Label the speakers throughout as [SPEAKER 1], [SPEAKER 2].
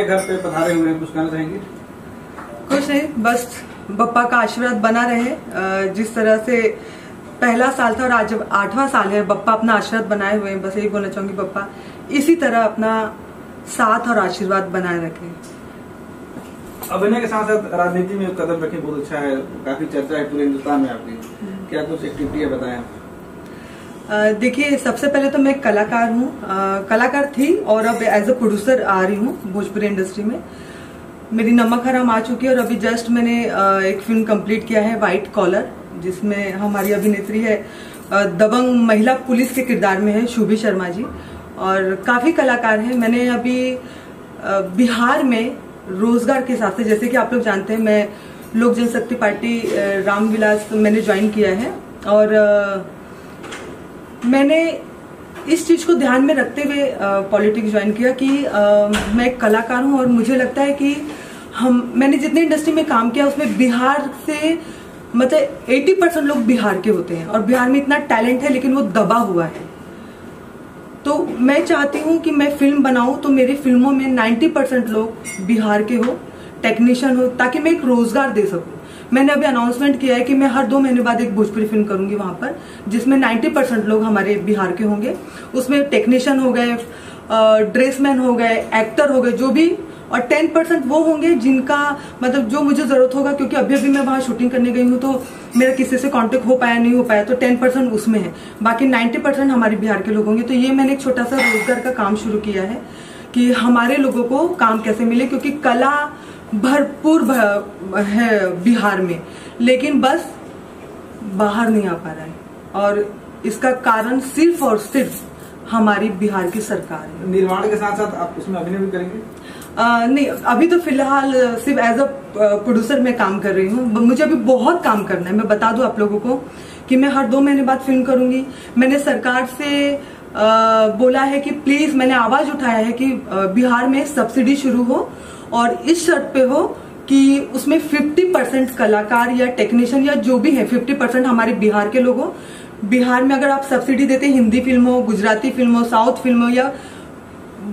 [SPEAKER 1] के घर पे पधारे हुए हैं, कुछ कहना चाहेंगे?
[SPEAKER 2] कुछ नहीं, बस बप्पा का आशीर्वाद बना रहे। जिस तरह से पहला साल था और आज 8वां साल है, बप्पा अपना आशीर्वाद बनाए हुए हैं। बस यही बोलना चाहूंगी, बप्पा इसी तरह अपना साथ और आशीर्वाद बनाए रखें।
[SPEAKER 1] अभिनय के साथ साथ राजनीति में कदम रखें, बहुत अच्छा है, काफी चर्चा है पूरे हिंदुस्तान में आपकी। क्या कुछ एक्टिविटी बताएं?
[SPEAKER 2] देखिए, सबसे पहले तो मैं कलाकार हूँ, कलाकार थी और अब एज अ प्रोड्यूसर आ रही हूँ भोजपुरी इंडस्ट्री में। मेरी नमक हराम आ चुकी है और अभी जस्ट मैंने एक फिल्म कंप्लीट किया है, व्हाइट कॉलर, जिसमें हमारी अभिनेत्री है दबंग महिला पुलिस के किरदार में है शुभी शर्मा जी, और काफी कलाकार हैं। मैंने अभी बिहार में रोजगार के हिसाब से, जैसे कि आप लोग जानते हैं, मैं लोक जनशक्ति पार्टी रामविलास मैंने ज्वाइन किया है, और मैंने इस चीज को ध्यान में रखते हुए पॉलिटिक्स ज्वाइन किया कि मैं एक कलाकार हूं और मुझे लगता है कि मैंने जितने इंडस्ट्री में काम किया उसमें बिहार से मतलब 80% लोग बिहार के होते हैं और बिहार में इतना टैलेंट है, लेकिन वो दबा हुआ है। तो मैं चाहती हूं कि मैं फिल्म बनाऊं तो मेरी फिल्मों में 90% लोग बिहार के हो, टेक्नीशियन हो, ताकि मैं एक रोजगार दे सकूं। मैंने अभी अनाउंसमेंट किया है कि मैं हर 2 महीने बाद एक भोजपुरी फिल्म करूंगी वहां पर, जिसमें 90% लोग हमारे बिहार के होंगे। उसमें टेक्नीशियन हो गए, ड्रेसमैन हो गए, एक्टर हो गए, जो भी, और 10% वो होंगे जिनका मतलब जो मुझे जरूरत होगा, क्योंकि अभी मैं वहां शूटिंग करने गई हूँ तो मेरा किसी से कांटेक्ट हो पाया नहीं हो पाया, तो 10% उसमें है, बाकी 90% हमारे बिहार के लोग होंगे। तो ये मैंने एक छोटा सा रोजगार का काम शुरू किया है कि हमारे लोगों को काम कैसे मिले, क्योंकि कला भरपूर है बिहार में, लेकिन बस बाहर नहीं आ पा रहा है, और इसका कारण सिर्फ और सिर्फ हमारी बिहार की सरकार है।
[SPEAKER 1] निर्माण के साथ साथ आप उसमें अभिनय भी करेंगे?
[SPEAKER 2] नहीं, अभी तो फिलहाल सिर्फ एज अ प्रोड्यूसर मैं काम कर रही हूँ। मुझे अभी बहुत काम करना है। मैं बता दूं आप लोगों को कि मैं हर 2 महीने बाद फिल्म करूंगी। मैंने सरकार से बोला है कि प्लीज, मैंने आवाज उठाया है कि बिहार में सब्सिडी शुरू हो, और इस शर्त पे हो कि उसमें 50% कलाकार या टेक्नीशियन या जो भी है 50% हमारे बिहार के लोग हो। बिहार में अगर आप सब्सिडी देते हैं, हिंदी फिल्म हो, गुजराती फिल्म हो, साउथ फिल्म हो या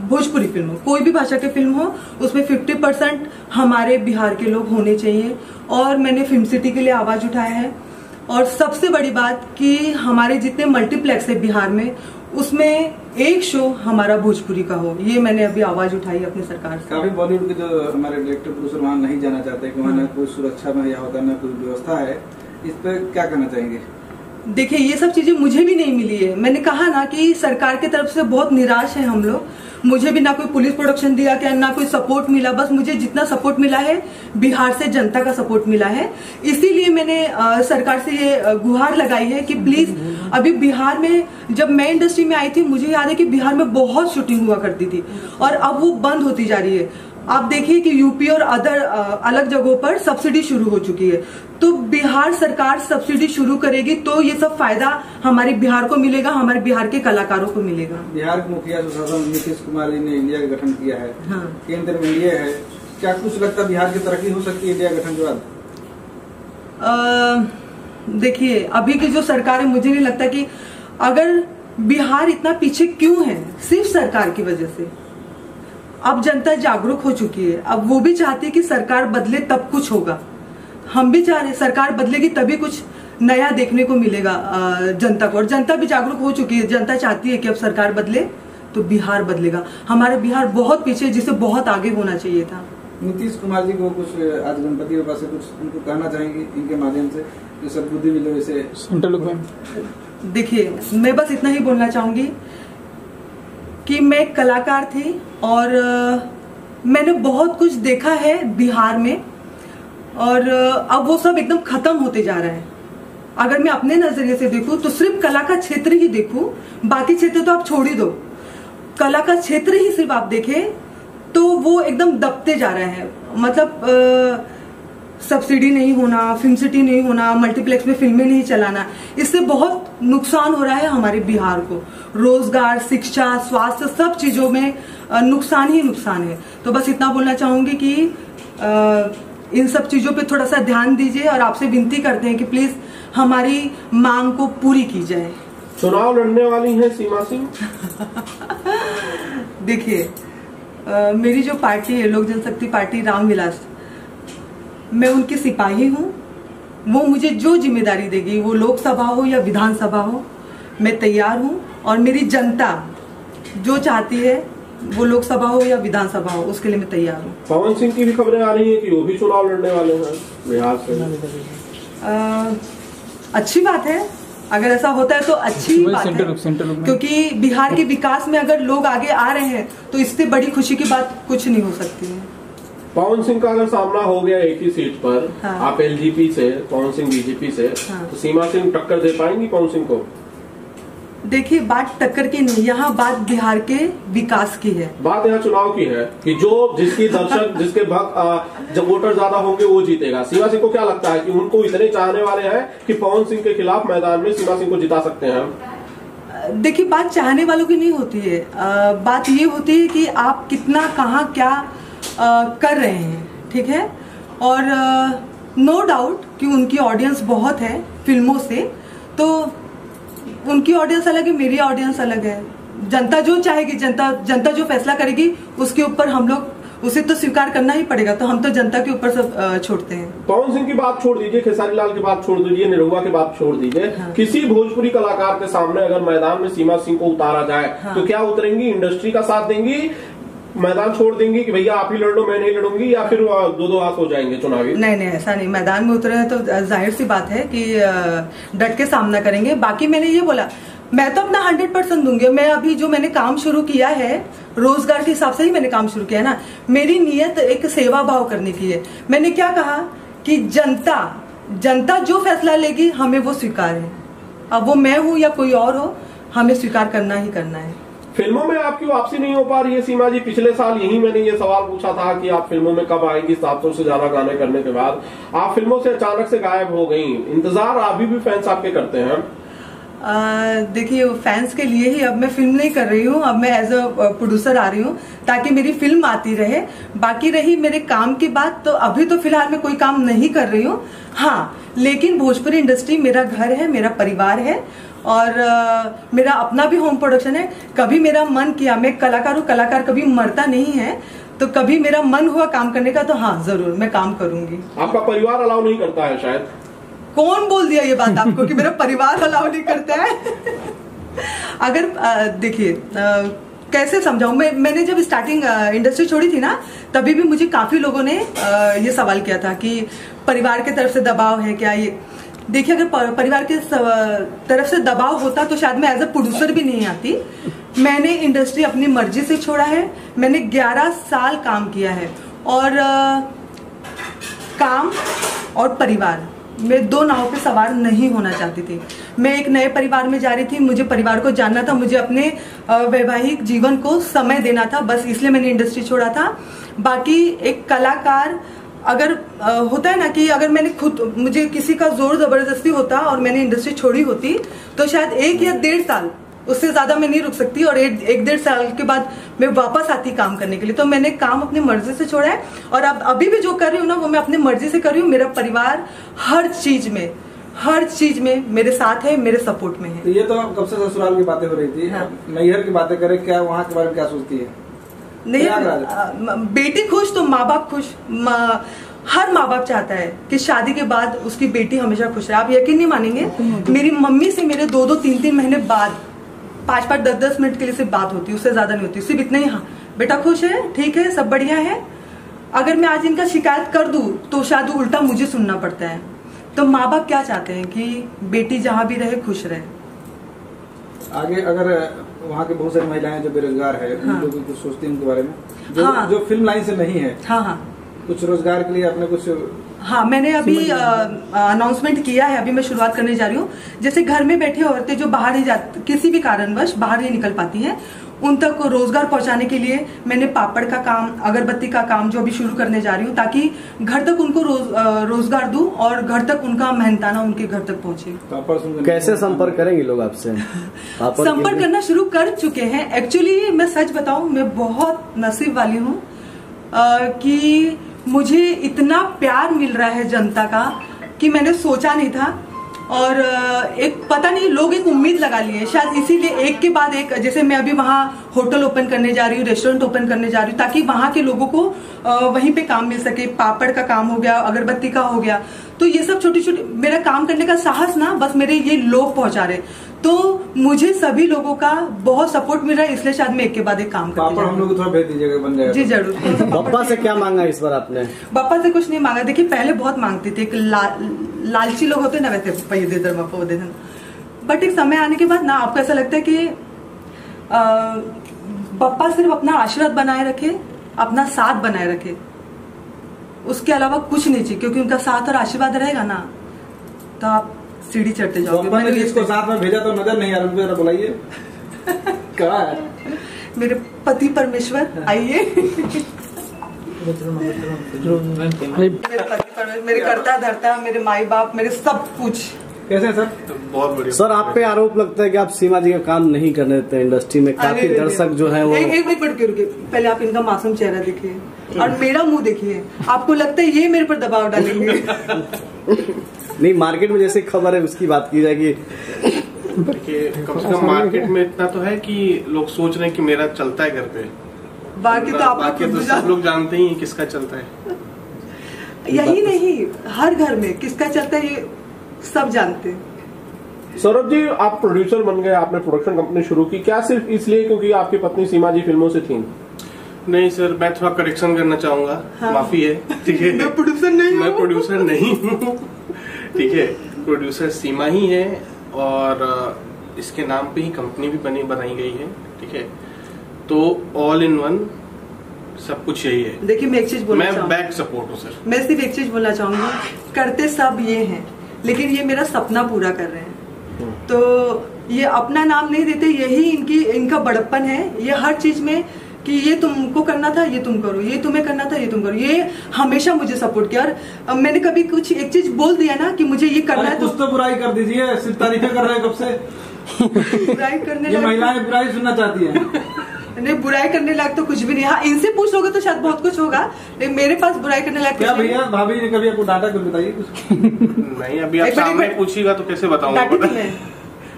[SPEAKER 2] भोजपुरी फिल्म हो, कोई भी भाषा की फिल्म हो, उसमें 50% हमारे बिहार के लोग होने चाहिए। और मैंने फिल्म सिटी के लिए आवाज उठाया है। और सबसे बड़ी बात कि हमारे जितने मल्टीप्लेक्स है बिहार में, उसमें एक शो हमारा भोजपुरी का हो, ये मैंने अभी आवाज उठाई है अपनी सरकार से।
[SPEAKER 1] काफी बॉलीवुड के जो हमारे डायरेक्टर प्रोड्यूसर वहाँ नहीं जाना चाहते कि वहाँ न कोई सुरक्षा में या होता न कोई व्यवस्था है, इस पर क्या कहना चाहेंगे?
[SPEAKER 2] देखिए, ये सब चीजें मुझे भी नहीं मिली है। मैंने कहा ना कि सरकार की तरफ से बहुत निराश है हम लोग। मुझे भी ना कोई पुलिस प्रोटेक्शन दिया क्या, ना कोई सपोर्ट मिला। बस मुझे जितना सपोर्ट मिला है बिहार से जनता का सपोर्ट मिला है। इसीलिए मैंने सरकार से ये गुहार लगाई है कि प्लीज, अभी बिहार में जब मैं इंडस्ट्री में आई थी, मुझे याद है कि बिहार में बहुत शूटिंग हुआ करती थी और अब वो बंद होती जा रही है। आप देखिए कि यूपी और अदर अलग जगहों पर सब्सिडी शुरू हो चुकी है। तो बिहार सरकार सब्सिडी शुरू करेगी तो ये सब फायदा हमारे बिहार को मिलेगा, हमारे बिहार के कलाकारों को मिलेगा।
[SPEAKER 1] बिहार के मुखिया सुशासन नीतीश कुमार जी ने इंडिया का गठन किया है। हाँ। केंद्र में इंडिया है, क्या कुछ लगता है बिहार की तरक्की हो सकती है इंडिया गठन के बाद?
[SPEAKER 2] देखिए, अभी की जो सरकार है, मुझे नहीं लगता कि अगर बिहार इतना पीछे क्यों है, सिर्फ सरकार की वजह से। अब जनता जागरूक हो चुकी है, अब वो भी चाहती है कि सरकार बदले तब कुछ होगा। हम भी चाह रहे हैं सरकार बदलेगी तभी कुछ नया देखने को मिलेगा जनता को, और जनता भी जागरूक हो चुकी है। जनता चाहती है कि अब सरकार बदले तो बिहार बदलेगा। हमारा बिहार बहुत पीछे, जिसे बहुत आगे होना चाहिए था।
[SPEAKER 1] नीतीश कुमार जी को कुछ आज गणपति बाबा से कुछ उनको कहना चाहेंगे इनके माध्यम से, जो सद्बुद्धि मिले वैसे?
[SPEAKER 2] देखिए, मैं बस इतना ही बोलना चाहूंगी कि मैं एक कलाकार थी और मैंने बहुत कुछ देखा है बिहार में, और अब वो सब एकदम खत्म होते जा रहा है। अगर मैं अपने नजरिए से देखूं तो सिर्फ कला का क्षेत्र ही देखूं, बाकी क्षेत्र तो आप छोड़ ही दो। कला का क्षेत्र ही सिर्फ आप देखें तो वो एकदम दबते जा रहे हैं। मतलब सब्सिडी नहीं होना, फिल्म सिटी नहीं होना, मल्टीप्लेक्स में फिल्में नहीं चलाना, इससे बहुत नुकसान हो रहा है हमारे बिहार को। रोजगार, शिक्षा, स्वास्थ्य, सब चीजों में नुकसान ही नुकसान है। तो बस इतना बोलना चाहूंगी कि इन सब चीजों पे थोड़ा सा ध्यान दीजिए, और आपसे विनती करते हैं कि प्लीज हमारी मांग को पूरी की जाए।
[SPEAKER 3] चुनाव लड़ने वाली हैं सीमा सिंह।
[SPEAKER 2] देखिए, मेरी जो पार्टी है लोक जनशक्ति पार्टी रामविलास, मैं उनकी सिपाही हूँ। वो मुझे जो जिम्मेदारी देगी, वो लोकसभा हो या विधानसभा हो, मैं तैयार हूँ। और मेरी जनता जो चाहती है, वो लोकसभा हो या विधानसभा हो, उसके लिए मैं तैयार हूँ।
[SPEAKER 3] पवन सिंह की भी खबरें आ रही है कि वो भी चुनाव लड़ने वाले हैं बिहार से।
[SPEAKER 2] अच्छी बात है, अगर ऐसा होता है तो अच्छी बात है, क्योंकि बिहार के विकास में अगर लोग आगे आ रहे हैं तो इससे बड़ी खुशी की बात कुछ नहीं हो सकती है।
[SPEAKER 3] पवन सिंह का अगर सामना हो गया एक ही सीट पर, हाँ। आप एलजेपी से, पवन सिंह बीजेपी से, हाँ। तो सीमा सिंह टक्कर दे पाएंगी पवन सिंह को?
[SPEAKER 2] देखिए, बात टक्कर की नहीं, यहाँ बात बिहार के विकास की है।
[SPEAKER 3] बात यहाँ चुनाव की है कि जिसकी दर्शक जिसके भक्त जब वोटर ज्यादा होंगे वो जीतेगा। सीमा सिंह को क्या लगता है कि उनको इतने चाहने वाले हैं कि पवन सिंह के खिलाफ मैदान में सीमा सिंह को जिता सकते हैं?
[SPEAKER 2] देखिए, बात चाहने वालों की नहीं होती है, बात ये होती है कि आप कितना कहाँ क्या कर रहे हैं, ठीक है। और नो डाउट कि उनकी ऑडियंस बहुत है फिल्मों से, तो उनकी ऑडियंस अलग है, मेरी ऑडियंस अलग है। जनता जो चाहेगी, जनता जो फैसला करेगी, उसके ऊपर हम लोग उसे तो स्वीकार करना ही पड़ेगा। तो हम तो जनता के ऊपर सब छोड़ते हैं।
[SPEAKER 3] पवन सिंह की बात छोड़ दीजिए, खेसारी लाल की बात छोड़ दीजिए, निरहुआ की बात छोड़ दीजिए, हाँ। किसी भोजपुरी कलाकार के सामने अगर मैदान में सीमा सिंह को उतारा जाए, हाँ। तो क्या उतरेंगी? इंडस्ट्री का साथ देंगी, मैदान छोड़ देंगी कि भैया आप ही लड़ लो, मैं नहीं लड़ूंगी, या फिर दो हाथ हो जाएंगे चुनावी? नहीं, ऐसा नहीं। मैदान में उतरे तो जाहिर सी बात है कि डट के सामना करेंगे। बाकी मैंने ये बोला, मैं तो अपना 100% दूंगी। मैं अभी जो मैंने काम शुरू किया है, रोजगार के हिसाब से ही मैंने काम शुरू किया है ना। मेरी नीयत एक सेवा भाव करने की है। मैंने क्या कहा कि जनता जो फैसला लेगी, हमें वो स्वीकार है। अब वो मैं हूँ या कोई और हो, हमें स्वीकार करना ही करना है। फिल्मों में आपकी वापसी नहीं हो पा रही है सीमा जी? पिछले साल यही मैंने ये सवाल पूछा था कि आप फिल्मों में कब आएंगी। 700 से ज्यादा गाने करने के बाद आप फिल्मों से अचानक से गायब हो गई। इंतजार अभी भी फैंस आपके करते हैं?
[SPEAKER 2] देखिए, फैंस के लिए ही अब मैं फिल्म नहीं कर रही हूँ। अब मैं एज अ प्रोड्यूसर आ रही हूँ ताकि मेरी फिल्म आती रहे। बाकी रही मेरे काम की बात, तो अभी तो फिलहाल मैं कोई काम नहीं कर रही हूँ। हाँ, लेकिन भोजपुरी इंडस्ट्री मेरा घर है, मेरा परिवार है, और मेरा अपना भी होम प्रोडक्शन है। कभी मेरा मन किया, मैं कलाकार हूँ, कलाकार कभी मरता नहीं है, तो कभी मेरा मन हुआ काम करने का तो हाँ, जरूर मैं काम करूंगी।
[SPEAKER 3] आपका परिवार अलाउ नहीं करता है शायद?
[SPEAKER 2] कौन बोल दिया ये बात आपको कि मेरा परिवार अलाउ नहीं करता है? अगर देखिए, कैसे समझाऊं मैंने जब स्टार्टिंग इंडस्ट्री छोड़ी थी ना, तभी भी मुझे काफी लोगों ने ये सवाल किया था कि परिवार की तरफ से दबाव है क्या। ये देखिए, अगर परिवार की तरफ से दबाव होता तो शायद मैं एज अ प्रोड्यूसर भी नहीं आती। मैंने इंडस्ट्री अपनी मर्जी से छोड़ा है। मैंने 11 साल काम किया है, और काम और परिवार, मैं दो नाव पे सवार नहीं होना चाहती थी। मैं एक नए परिवार में जा रही थी, मुझे परिवार को जानना था, मुझे अपने वैवाहिक जीवन को समय देना था, बस इसलिए मैंने इंडस्ट्री छोड़ा था। बाकी एक कलाकार अगर होता है ना कि अगर मैंने खुद, मुझे किसी का जोर जबरदस्ती होता और मैंने इंडस्ट्री छोड़ी होती, तो शायद 1 या 1.5 साल, उससे ज्यादा मैं नहीं रुक सकती, और 1-1.5 साल के बाद मैं वापस आती काम करने के लिए। तो मैंने काम अपनी मर्जी से छोड़ा है, और अब अभी भी जो कर रही हूँ ना, वो मैं अपनी मर्जी से कर रही हूँ। मेरा परिवार हर चीज में मेरे साथ है, मेरे सपोर्ट में है।
[SPEAKER 1] तो ये तो कब से ससुराल की बातें हो रही थी, हाँ। नैहर की बातें करें, क्या वहाँ के बारे में क्या सोचती है?
[SPEAKER 2] नहीं, बेटी खुश तो माँ बाप खुश। हर माँ बाप चाहता है कि शादी के बाद उसकी बेटी हमेशा खुश रहे। आप यकीन नहीं मानेंगे, मेरी मम्मी से मेरे 2-2, 3-3 महीने बाद 5-5, 10-10 मिनट के लिए सिर्फ बात होती है, उससे ज्यादा नहीं होती। सिर्फ इतना ही, हाँ बेटा खुश है, ठीक है, सब बढ़िया है। अगर मैं आज इनका शिकायत कर दूं तो शायद उल्टा मुझे सुनना पड़ता है। तो माँ बाप क्या चाहते हैं कि बेटी जहाँ भी रहे खुश रहे।
[SPEAKER 1] आगे अगर वहाँ के बहुत सारी महिलाएं जो बेरोजगार है, हाँ। उन लोगों को सोचती हैं उनके बारे में, जो फिल्म लाइन से नहीं है, हाँ, कुछ रोजगार के लिए आपने कुछ?
[SPEAKER 2] हाँ, मैंने अभी अनाउंसमेंट किया है, अभी मैं शुरुआत करने जा रही हूँ। जैसे घर में बैठी औरतें जो बाहर नहीं जाती, किसी भी कारणवश बाहर नहीं निकल पाती हैं, उन तक रोजगार पहुंचाने के लिए मैंने पापड़ का काम, अगरबत्ती का काम जो अभी शुरू करने जा रही हूँ, ताकि घर तक उनको रोजगार दूं और घर तक उनका मेहनताना उनके घर तक पहुंचे।
[SPEAKER 4] कैसे संपर्क करेंगे लोग आपसे?
[SPEAKER 2] संपर्क करना शुरू कर चुके हैं। एक्चुअली मैं सच बताऊं, मैं बहुत नसीब वाली हूँ कि मुझे इतना प्यार मिल रहा है जनता का कि मैंने सोचा नहीं था। और एक पता नहीं लोग एक उम्मीद लगा लिए शायद, इसीलिए एक के बाद एक, जैसे मैं अभी वहाँ होटल ओपन करने जा रही हूँ, रेस्टोरेंट ओपन करने जा रही हूँ, ताकि वहाँ के लोगों को वहीं पे काम मिल सके। पापड़ का काम हो गया, अगरबत्ती का हो गया, तो ये सब छोटी छोटी मेरा काम करने का साहस ना बस मेरे ये लोग पहुंचा रहे। तो मुझे सभी लोगों का बहुत सपोर्ट मिल रहा है, इसलिए शायद मैं एक के बाद एक काम करती
[SPEAKER 1] पापड़ हम लोग को थोड़ा भेज दीजिएगा, बन जाएगा।
[SPEAKER 2] जी जरूर।
[SPEAKER 4] पापा से क्या मांगा इस बार आपने?
[SPEAKER 2] पापा से कुछ नहीं मांगा। देखिए पहले बहुत मांगती थी, लालची लोग होते ना वैसे, पैसे दे दे पापा दे देना, बट एक समय आने के बाद ना आपको ऐसा लगता है कि पापा सिर्फ अपना आशीर्वाद बनाए रखे, अपना साथ बनाए रखे, उसके अलावा कुछ नहीं चाहिए, क्योंकि उनका साथ और आशीर्वाद रहेगा ना तो आप सीढ़ी चढ़ते जाओगे।
[SPEAKER 1] मैंने जिसको साथ में भेजा तो नजर नहीं आ रहा, जरा बुलाइए। क्या है?
[SPEAKER 2] मेरे पति परमेश्वर आइए। मेरे पति परमेश्वर, मेरे करता धरता, मेरे माई बाप, मेरे सब कुछ।
[SPEAKER 1] कैसे हैं सर?
[SPEAKER 3] बहुत बढ़िया
[SPEAKER 4] सर। आप पे आरोप लगता है कि आप सीमा जी का काम नहीं करने देते इंडस्ट्री में, काफी दर्शक जो है वो।
[SPEAKER 2] एक मिनट रुकिए, पहले आप इनका मासूम चेहरा देखिए और मेरा मुंह देखिए, आपको लगता है ये मेरे पर दबाव डालेंगे?
[SPEAKER 4] नहीं, मार्केट में जैसे खबर है उसकी बात की जाएगी।
[SPEAKER 3] देखिए कम से कम मार्केट में इतना तो है कि लोग सोच रहे हैं कि मेरा चलता है घर पे,
[SPEAKER 2] बाकी तो आप
[SPEAKER 3] सब लोग जानते ही किसका चलता है।
[SPEAKER 2] यही नहीं, हर घर में किसका चलता है ये सब जानते हैं।
[SPEAKER 3] सौरभ जी, आप प्रोड्यूसर बन गए, आपने प्रोडक्शन कंपनी शुरू की, क्या सिर्फ इसलिए क्योंकि आपकी पत्नी सीमा जी फिल्मों से थी?
[SPEAKER 5] नहीं सर, मैं थोड़ा करेक्शन करना चाहूंगा। हाँ। माफी है, ठीक है।
[SPEAKER 2] मैं प्रोड्यूसर नहीं
[SPEAKER 5] हूँ, ठीक है। प्रोड्यूसर सीमा ही है और इसके नाम पे ही कंपनी भी बनाई गई है, ठीक है। तो ऑल इन वन सब कुछ यही है।
[SPEAKER 2] देखिए मैं एक चीज बोलना
[SPEAKER 5] मैं बैक सपोर्ट हूँ सर।
[SPEAKER 2] मैं सिर्फ एक चीज बोलना चाहूंगी, करते सब ये हैं, लेकिन ये मेरा सपना पूरा कर रहे हैं। तो ये अपना नाम नहीं देते, यही इनका बड़प्पन है। ये हर चीज में कि ये तुमको करना था ये तुम करो, ये तुम्हें करना था ये तुम करो, ये हमेशा मुझे सपोर्ट किया। और मैंने कभी कुछ एक चीज बोल दिया ना कि मुझे ये करना है,
[SPEAKER 1] कुछ तो बुराई कर दीजिए, सिर्फ तारीफें कर रहे हैं कब से।
[SPEAKER 2] बुराई करने
[SPEAKER 1] ये महिलाएं बुराई सुनना चाहती हैं।
[SPEAKER 2] नहीं, बुराई करने लायक तो कुछ भी नहीं। हाँ, इनसे पूछ लोगे तो शायद बहुत कुछ होगा, लेकिन मेरे पास बुराई करने लायक
[SPEAKER 1] क्या भैया भाभी ने कभी आपको डांटा? कुछ बताइए कुछ।
[SPEAKER 5] नहीं, अभी आप सामने पूछिएगा तो कैसे बताऊंगा?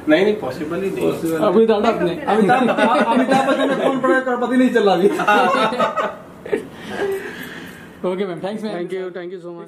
[SPEAKER 5] नहीं पॉसिबल ही नहीं।
[SPEAKER 1] अमिताभ बच्चन ने कौन बड़ा करोड़पति नहीं चल रहा। Okay ma'am, thanks ma'am, thank you so much.